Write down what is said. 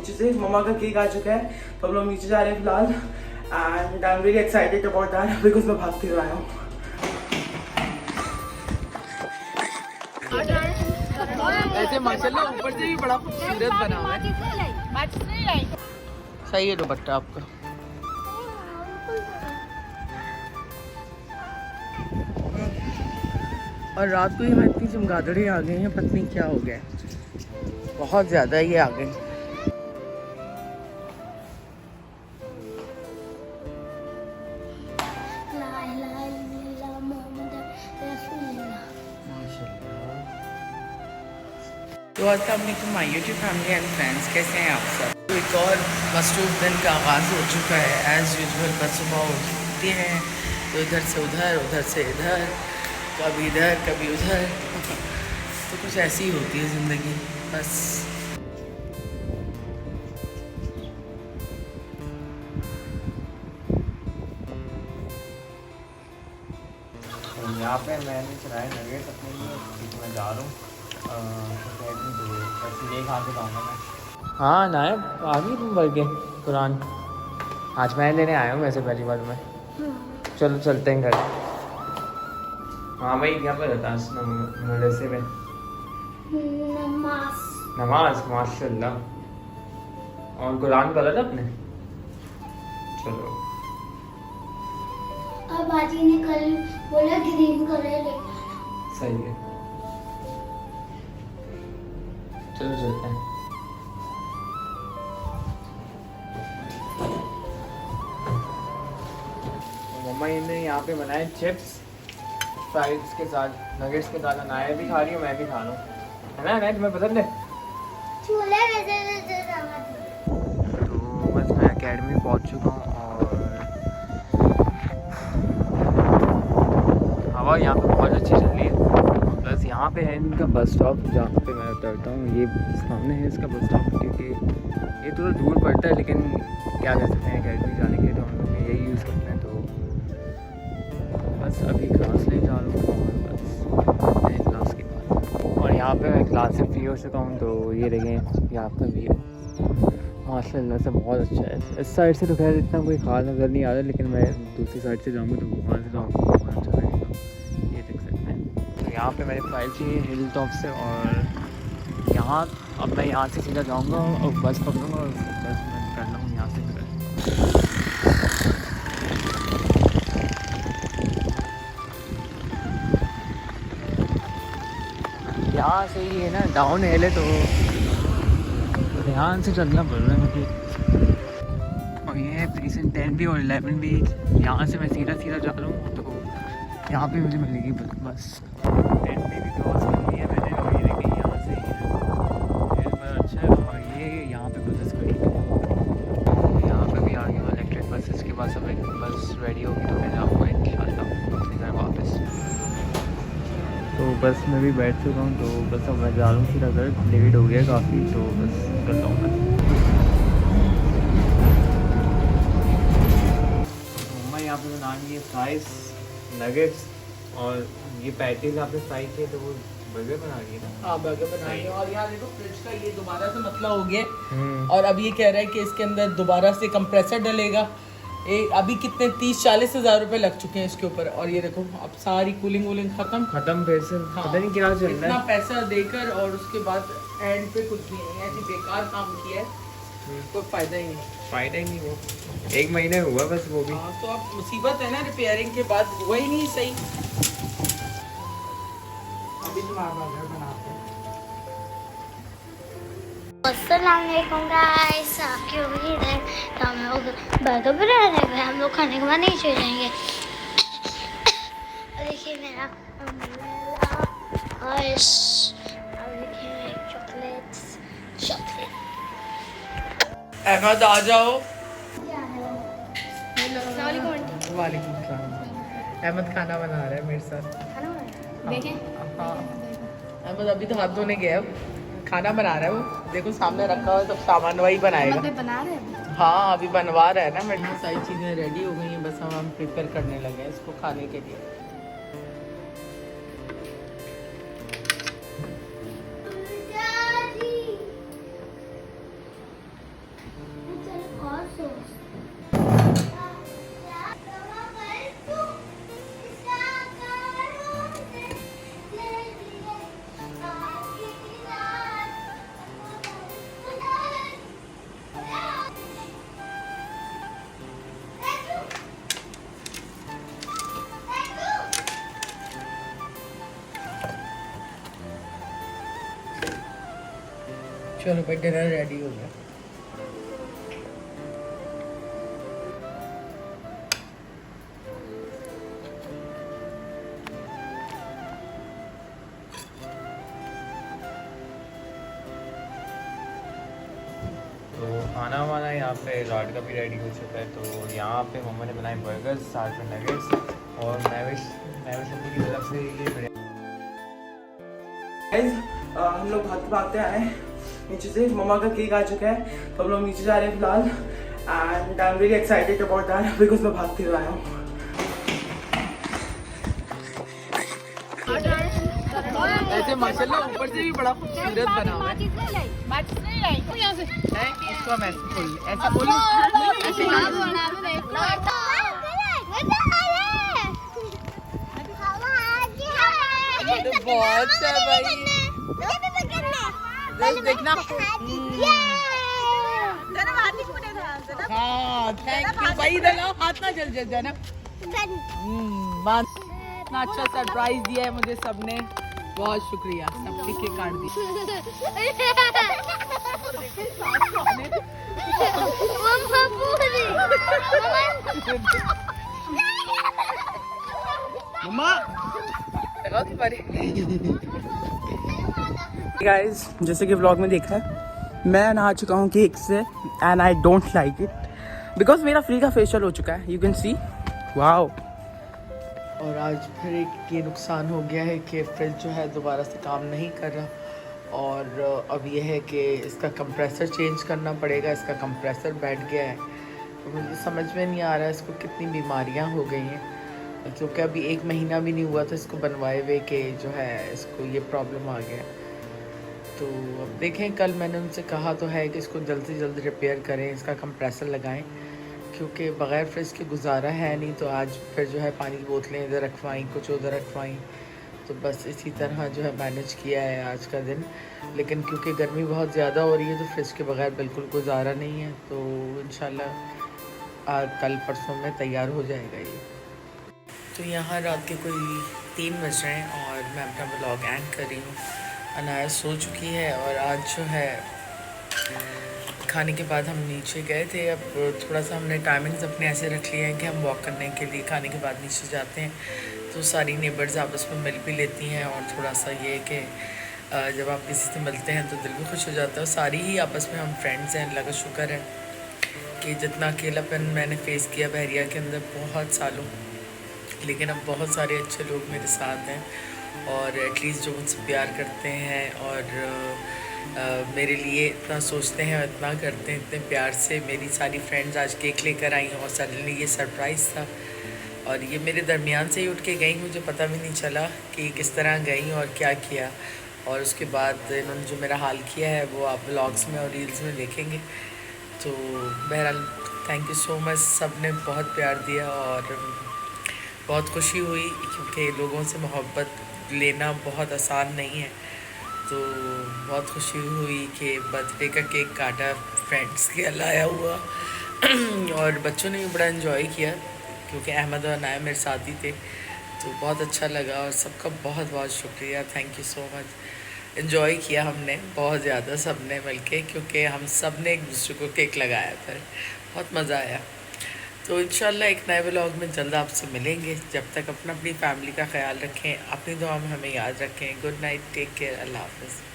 नीचे से। मम्मा का केक आ चुका है तो हम लोग नीचे जा रहे हैं फिलहाल। And I am really excited about that because मैं भागते हुए आया हूँ। ऐसे माशाल्लाह ऊपर से भी बड़ा खूबसूरत बना हुआ है। सही है दुपट्टा आपका। और रात को यहाँ इतनी चमगादड़ें आ गई हैं, पता नहीं क्या हो गया, बहुत ज़्यादा ये आ गई। तो अस्सलामुअलैकुम my YouTube family and friends, कैसे हैं आप सब। तो एक और मसरूफ़ दिन का आगाज़ हो चुका है। एज़ यूजुअल बस सुबह उठते हैं तो इधर से उधर से इधर, कभी इधर कभी उधर तो कुछ ऐसी ही होती है ज़िंदगी बस। तो यहाँ पे मैंने चलाए नगेट्स अपने लिए, क्योंकि मैं जा रहा हूँ तो ये खा के जाऊँगा मैं। हाँ नायब आ गई तुम भर के कुरान। आज मैं लेने आया हूँ वैसे पहली बार में। चलो चलते हैं घर। हाँ भाई क्या पर रहता है मदरसे में? नमाज माशाल्लाह। और कुरान पढ़ा था आपने? चलो। अब बाजी ने कल बोला ग्रीन कलर लेके आना। सही है, चलो चलते हैं। मम्मा ने यहाँ पे बनाए चिप्स फ्राइड्स के साथ, नगेट्स के साथ। अनाया भी खा रही हूँ, मैं भी खा रहा हूँ, है ना अनाया? तुम्हें पसंद है? छोले तो बस मैं एकेडमी पहुँच चुका हूँ और हवा यहाँ पे बहुत अच्छी चल रही है। प्लस यहाँ पे है इनका बस स्टॉप जहाँ पे मैं उतरता हूँ। ये सामने है इसका बस स्टॉप, क्योंकि ये थोड़ा दूर पड़ता है, लेकिन क्या कर सकते हैं, एकेडमी जाने के लिए तो हम लोग यही यूज़ करते हैं। तो बस अभी क्लास ले जा रहा हूँ और बस क्लास के बाद। और यहाँ पे मैं क्लास से फ्री हो चुका हूँ। तो ये देखें यहाँ का व्यू माशाल्लाह से बहुत अच्छा है। इस साइड से तो खैर इतना कोई खास नज़र नहीं आ रहा, लेकिन मैं दूसरी साइड से जाऊँगा तो वहाँ से जाऊँगा बहुत अच्छा लगेगा। ये देख सकते हैं। तो यहाँ पे मैंने फाइल थी हिल टॉप से, और यहाँ अब मैं यहाँ से सीधा जाऊँगा और बस पकड़ूँगा और बस मैं कर लूँगा यहाँ से फिर। यहाँ से ही है ना, डाउन हिल है तो ध्यान से चलना पड़ रहा है मुझे। और ये है प्रीसेंट 10 भी और 11 भी। यहाँ से मैं सीधा जा रहा हूँ तो यहाँ पे मुझे मिलेगी बस। 10 भी क्रॉस करनी है मैंने, और ये देखिए यहाँ से ये बड़ा अच्छा है। और ये यहाँ पे बसेस खड़ी है, यहाँ पे भी आ गई हूँ इलेक्ट्रिक बसेस के पास। अब एक बस रेडी होगी तो मैं जाऊँगा इंशाल्लाह अपने घर वापस। तो बस में भी बैठ चुका हूँ, तो बस अब मैं जा रहा हूँ सीधा घर। लेट हो गया काफ़ी, तो बस करता हूँ मैं। मम्मा यहाँ पे बना रही है फ्राइज नगेट्स, और ये पैटीज आपने फ्राई किए तो वो बर्गर बना रही है। हाँ बर्गर बना रही है। और यहाँ देखो फ्रिज का ये दोबारा से मसला हो गया और अब ये कह रहा है कि इसके अंदर दोबारा से कंप्रेसर डलेगा। अभी कितने 30-40 हज़ार रुपए लग चुके हैं इसके ऊपर। और ये देखो अब सारी कूलिंग वूलिंग खत्म फिर से पता नहीं क्या चल रहा है। इतना पैसा देकर और उसके बाद एंड पे कुछ नहीं है, ऐसे बेकार काम किया है, कोई फायदा ही नहीं। वो 1 महीने हुआ बस, वो भी। हाँ तो अब मुसीबत है ना, रिपेयरिंग के बाद हुआ ही नहीं सही। अभी तुम्हारा घर बनाते हैं। अस्सलाम वालेकुम गाइस, आपकी उम्मीद है तो हम लोग बर्गर बनाने गए। हम लोग खाने के बाद नहीं चले जाएंगे। देखिए मेरा आइस, और देखिए चॉकलेट। अहमद आ जाओ। वालेकुम सलाम। अहमद खाना बना रहा है मेरे साथ। देखें। हाँ अहमद अभी तो हाथ धोने गया, अब खाना बना रहा है वो। देखो सामने रखा हुआ है सब सामान, वही बनाएगा। बना रहे हैं। हाँ अभी बनवा रहा है ना। मेरे सारी चीज़ें रेडी हो गई हैं, बस हम प्रिपेयर करने लगे हैं इसको खाने के लिए। चलो भाई डिनर रेडी हो गया। तो खाना वाना यहाँ पे लॉर्ड का भी रेडी हो चुका है। तो यहाँ पे मम्मा ने बनाए बर्गर्स, साथ में नगेट्स, और मैविश की तरफ से ये गाइस हम लोग भागते आए हैं नीचे से। मम्मा का केक आ चुका है तो हम लोग नीचे जा रहे हैं फिलहाल। And I am really excited about that because मैं भागते हुए आया हूँ। ऐसे माशाल्लाह ऊपर से भी बड़ा खूबसूरत बना हुआ है। इसको हम ऐसे बोलो ऐसे बहुत है भाई। देखना हाँ थैंक यू भाई। इधर आओ, हाथ ना जल जाए ना। इतना अच्छा सरप्राइज दिया है मुझे सबने, बहुत शुक्रिया। सबके केक काट दी। मम्मा लगाओ तुम्हारे। गाइस जैसे कि व्लॉग में देखा है मैं नहा चुका हूँ केक से and I don't like it because मेरा फ्री का फेशियल हो चुका है। You can see wow. और आज फिर एक ये नुकसान हो गया है कि फ्रिज जो है दोबारा से काम नहीं कर रहा। और अब ये है कि इसका कंप्रेसर चेंज करना पड़ेगा। इसका कंप्रेसर बैठ गया है तो मुझे समझ में नहीं आ रहा है इसको कितनी बीमारियां हो गई हैं, क्योंकि अभी 1 महीना भी नहीं हुआ था इसको बनवाए हुए कि जो है इसको ये प्रॉब्लम आ गया। तो अब देखें, कल मैंने उनसे कहा तो है कि इसको जल्द से जल्द रिपेयर करें, इसका कंप्रेसर लगाएं, क्योंकि बग़ैर फ्रिज के गुजारा है नहीं। तो आज फिर जो है पानी की बोतलें इधर रखवाई, कुछ उधर रखवाई, तो बस इसी तरह जो है मैनेज किया है आज का दिन। लेकिन क्योंकि गर्मी बहुत ज़्यादा हो रही है तो फ्रिज के बग़ैर बिल्कुल गुजारा नहीं है। तो इंशाल्लाह कल परसों में तैयार हो जाएगा ये। तो यहाँ रात के कोई 3 बज रहे हैं और मैं अपना ब्लॉग एंड कर रही हूँ। अनाया सो चुकी है और आज जो है खाने के बाद हम नीचे गए थे। अब थोड़ा सा हमने टाइमिंग्स अपने ऐसे रख लिए हैं कि हम वॉक करने के लिए खाने के बाद नीचे जाते हैं तो सारी नेबर्स आपस में मिल भी लेती हैं। और थोड़ा सा ये कि जब आप किसी से मिलते हैं तो दिल भी खुश हो जाता है। सारी ही आपस में हम फ्रेंड्स हैं। अल्लाह का शुक्र है कि जितना अकेलापन मैंने फ़ेस किया बहरिया के अंदर बहुत सालों, लेकिन अब बहुत सारे अच्छे लोग मेरे साथ हैं और एटलीस्ट जो मुझसे प्यार करते हैं और मेरे लिए इतना सोचते हैं और इतना करते हैं। इतने प्यार से मेरी सारी फ्रेंड्स आज केक लेकर आई और सडनली ये सरप्राइज़ था और ये मेरे दरमियान से ही उठ के गई। मुझे पता भी नहीं चला कि किस तरह गई और क्या किया। और उसके बाद इन्होंने जो मेरा हाल किया है वो आप व्लॉग्स में और रील्स में देखेंगे। तो बहरहाल थैंक यू सो मच, सब ने बहुत प्यार दिया और बहुत खुशी हुई, क्योंकि लोगों से मोहब्बत लेना बहुत आसान नहीं है। तो बहुत खुशी हुई कि बर्थडे का केक काटा फ्रेंड्स के लाया हुआ और बच्चों ने भी बड़ा इन्जॉय किया, क्योंकि अहमद और अनाया मेरे साथ ही थे। तो बहुत अच्छा लगा और सबका बहुत बहुत शुक्रिया, thank you so much. Enjoy किया हमने बहुत ज़्यादा सब ने मिल के, क्योंकि हम सब ने एक दूसरे को केक लगाया था, बहुत मज़ा आया। तो इंशाल्लाह एक नए व्लॉग में जल्द आपसे मिलेंगे। जब तक अपनी फैमिली का ख्याल रखें, अपनी दुआ में हमें याद रखें। गुड नाइट, टेक केयर, अल्लाह हाफ़िज़।